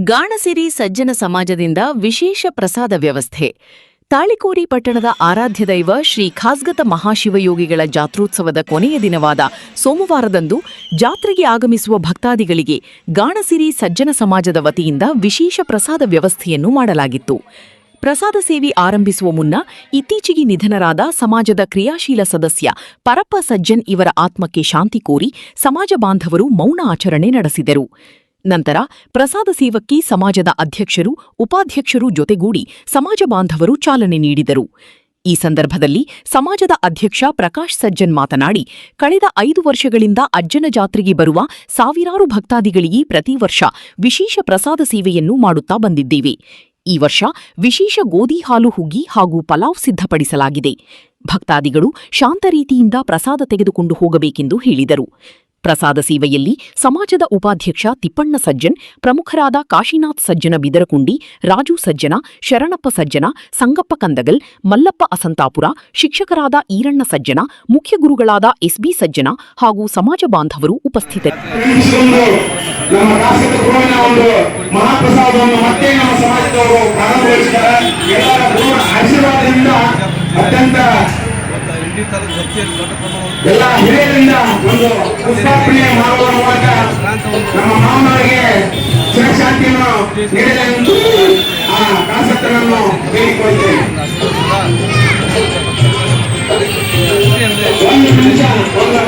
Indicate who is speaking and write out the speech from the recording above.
Speaker 1: ಗಾಣಸಿರಿ ಸಜ್ಜನ ಸಮಾಜದಿಂದ ವಿಶೇಷ ಪ್ರಸಾದ ವ್ಯವಸ್ಥೆ. ತಾಳಿಕೋರಿ ಪಟ್ಟಣದ ಆರಾಧ್ಯ ದೈವ ಶ್ರೀ ಖಾಸ್ಗತ ಮಹಾಶಿವಯೋಗಿಗಳ ಜಾತ್ರೋತ್ಸವದ ಕೊನೆಯ ದಿನವಾದ ಸೋಮವಾರದಂದು ಜಾತ್ರೆಗೆ ಆಗಮಿಸುವ ಭಕ್ತಾದಿಗಳಿಗೆ ಗಾಣಸಿರಿ ಸಜ್ಜನ ಸಮಾಜದ ವತಿಯಿಂದ ವಿಶೇಷ ಪ್ರಸಾದ ವ್ಯವಸ್ಥೆಯನ್ನು ಮಾಡಲಾಗಿತ್ತು. ಪ್ರಸಾದ ಸೇವೆ ಆರಂಭಿಸುವ ಮುನ್ನ ಇತ್ತೀಚೆಗೆ ನಿಧನರಾದ ಸಮಾಜದ ಕ್ರಿಯಾಶೀಲ ಸದಸ್ಯ ಪರಪ್ಪ ಸಜ್ಜನ್ ಇವರ ಆತ್ಮಕ್ಕೆ ಶಾಂತಿ ಕೋರಿ ಸಮಾಜ ಬಾಂಧವರು ಮೌನ ಆಚರಣೆ ನಡೆಸಿದರು. ನಂತರ ಪ್ರಸಾದ ಸೇವಕ್ಕೆ ಸಮಾಜದ ಅಧ್ಯಕ್ಷರು, ಉಪಾಧ್ಯಕ್ಷರು ಜೊತೆಗೂಡಿ ಸಮಾಜ ಬಾಂಧವರು ಚಾಲನೆ ನೀಡಿದರು. ಈ ಸಂದರ್ಭದಲ್ಲಿ ಸಮಾಜದ ಅಧ್ಯಕ್ಷ ಪ್ರಕಾಶ್ ಸಜ್ಜನ್ ಮಾತನಾಡಿ, ಕಳೆದ 5 ವರ್ಷಗಳಿಂದ ಅಜ್ಜನ ಜಾತ್ರೆಗೆ ಬರುವ ಸಾವಿರಾರು ಭಕ್ತಾದಿಗಳಿಗೆ ಪ್ರತಿ ವರ್ಷ ವಿಶೇಷ ಪ್ರಸಾದ ಸೇವೆಯನ್ನು ಮಾಡುತ್ತಾ ಬಂದಿದ್ದೇವೆ. ಈ ವರ್ಷ ವಿಶೇಷ ಗೋಧಿ ಹಾಲು ಹುಗ್ಗಿ ಹಾಗೂ ಪಲಾವ್ ಸಿದ್ಧಪಡಿಸಲಾಗಿದೆ. ಭಕ್ತಾದಿಗಳು ಶಾಂತ ರೀತಿಯಿಂದ ಪ್ರಸಾದ ತೆಗೆದುಕೊಂಡು ಹೋಗಬೇಕೆಂದು ಹೇಳಿದರು. ಪ್ರಸಾದ ಸೇವೆಯಲ್ಲಿ ಸಮಾಜದ ಉಪಾಧ್ಯಕ್ಷ ತಿಪ್ಪಣ್ಣ ಸಜ್ಜನ್, ಪ್ರಮುಖರಾದ ಕಾಶಿನಾಥ್ ಸಜ್ಜನ ಬಿದರಕುಂಡಿ, ರಾಜು ಸಜ್ಜನ, ಶರಣಪ್ಪ ಸಜ್ಜನ, ಸಂಗಪ್ಪ ಕಂದಗಲ್, ಮಲ್ಲಪ್ಪ ಅಸಂತಾಪುರ, ಶಿಕ್ಷಕರಾದ ಈರಣ್ಣ ಸಜ್ಜನ, ಮುಖ್ಯ ಗುರುಗಳಾದ ಎಸ್ಬಿ ಸಜ್ಜನ ಹಾಗೂ ಸಮಾಜ ಬಾಂಧವರು ಉಪಸ್ಥಿತರಿದ್ದರು.
Speaker 2: ಎಲ್ಲ ಹಿರಿಯರಿಂದ ಒಂದು ಪುಷ್ಪಾರ್ಪಣೆ ಮಾಡುವ ಮೂಲಕ ನಮ್ಮ ಮಾವನವರಿಗೆ ಚಿರಶಾಂತಿಯನ್ನು ನೀಡಲೆಂದು ಆ ಕಾಸತ್ತನನ್ನು ಬೇಡಿಕೊಳ್ಳುತ್ತೇನೆ. ಒಂದು ನಿಮಿಷ, ಒಂದು